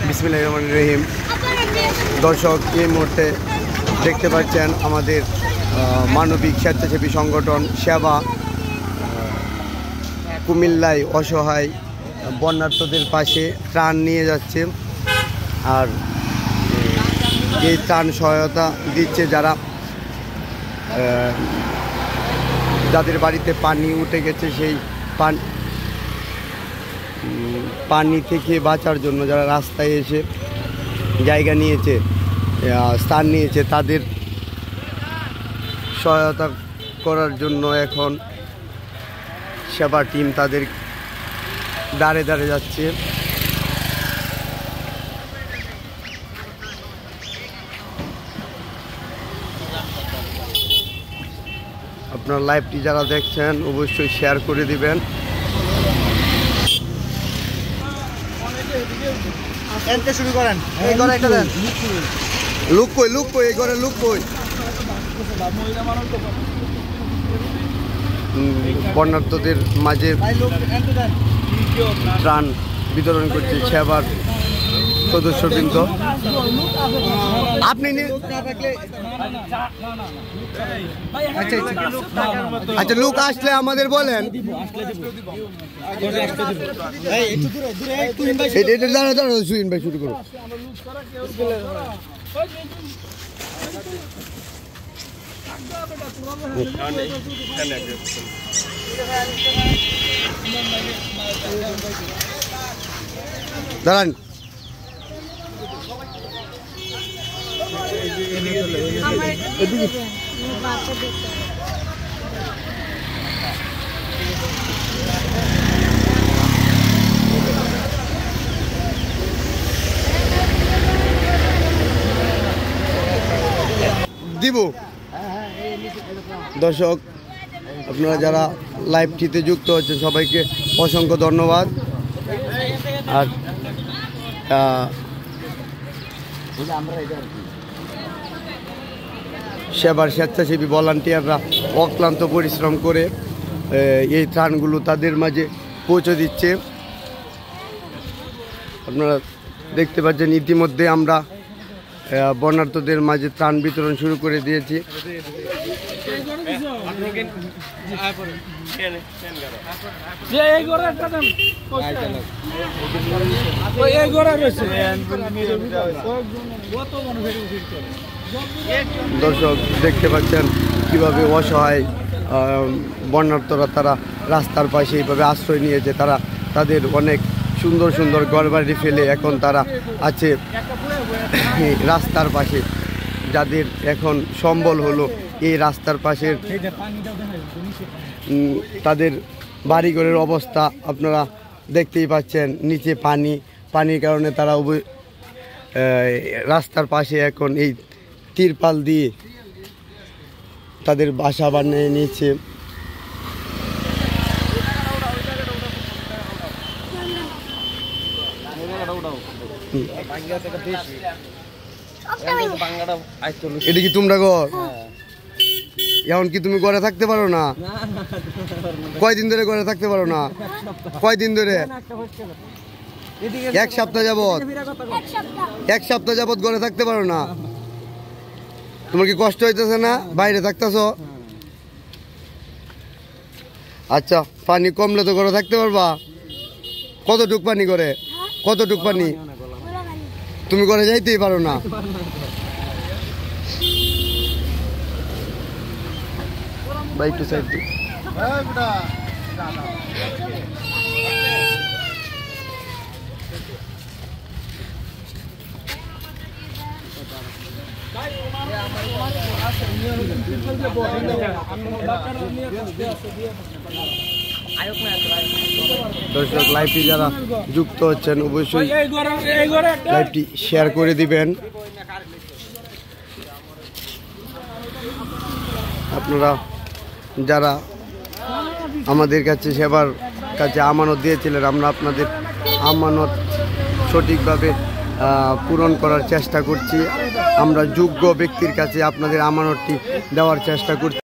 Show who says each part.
Speaker 1: বিসমিল্লাহির রহমানির রহিম। দর্শক, এই মুহূর্তে দেখতে পাচ্ছেন আমাদের মানবিক স্বেচ্ছাসেবী সংগঠন সেবা কুমিল্লায় অসহায় বন্যার্তদের পাশে ত্রাণ নিয়ে যাচ্ছে। আর এই ত্রাণ সহায়তা দিচ্ছে যাদের বাড়িতে পানি উঠে গেছে, সেই পানি থেকে বাঁচার জন্য যারা রাস্তায় এসে জায়গা নিয়েছে, স্থান নিয়েছে, তাদের সহায়তা করার জন্য এখন সেবা টিম তাদের দাঁড়ে দাঁড়ে যাচ্ছে। আপনার লাইভটি যারা দেখছেন অবশ্যই শেয়ার করে দিবেন।
Speaker 2: শুরু করেন, এই ঘরে একটা দেন।
Speaker 1: লুক কই এই ঘরে লুক কই। বন্যার্তদের মাঝে ত্রাণ বিতরণ করছে সেবার সদস্যবৃন্দ। আপনি আচ্ছা, লোক আসলে আমাদের বলেন। সুইন ভাই শুরু করুন। দাঁড়ান, দিব। দর্শক, আপনারা যারা লাইভটিতে যুক্ত হচ্ছেন সবাইকে অসংখ্য ধন্যবাদ। আর সেবার স্বেচ্ছাসেবী ভলান্টিয়াররা অক্লান্ত পরিশ্রম করে এই ত্রাণগুলো তাদের মাঝে পৌঁছে দিচ্ছে। আপনারা দেখতে পাচ্ছেন ইতিমধ্যে আমরা বন্যার্তদের মাঝে ত্রাণ বিতরণ শুরু করে দিয়েছি। দর্শক, দেখতে পাচ্ছেন কিভাবে অসহায় বন্যার্তরা তারা রাস্তার পাশে এইভাবে আশ্রয় নিয়েছে। তাদের অনেক সুন্দর সুন্দর ঘরবাড়ি ফেলে এখন তারা আছে রাস্তার পাশে। যাদের এখন সম্বল হলো এই রাস্তার পাশের, তাদের বাড়িঘরের অবস্থা আপনারা দেখতেই পাচ্ছেন। নিচে পানির কারণে তারা রাস্তার পাশে এখন এই তিরপাল দিয়ে তাদের বাসা বানিয়ে নিয়েছে। এটা কি তোমরা ঘর? এখন কি তুমি ঘরে থাকতে পারো না? কয়দিন ধরে ঘরে থাকতে পারো না? কয়দিন ধরে? এক সপ্তাহ যাবত ঘরে থাকতে পারো না? তোমার কি কষ্ট হইতেছে না বাইরে থাকতেছ? আচ্ছা, পানি কমলে তো ঘরে থাকতে পারবা। কতটুক পানি করে? কতটুক পানি? তুমি ঘরে যাইতেই পারো না। ভাই একটু সাইড দিই। দর্শক, লাইভটি যারা যুক্ত হচ্ছেন অবশ্যই লাইভটি শেয়ার করে দিবেন। আপনারা যারা আমাদের কাছে সেবার কাছে আমানত দিয়েছিলেন, আমরা আপনাদের আমানত সঠিকভাবে পূরণ করার চেষ্টা করছি। আমরা যোগ্য ব্যক্তির কাছে আপনাদের আমানতটি দেওয়ার চেষ্টা করছি।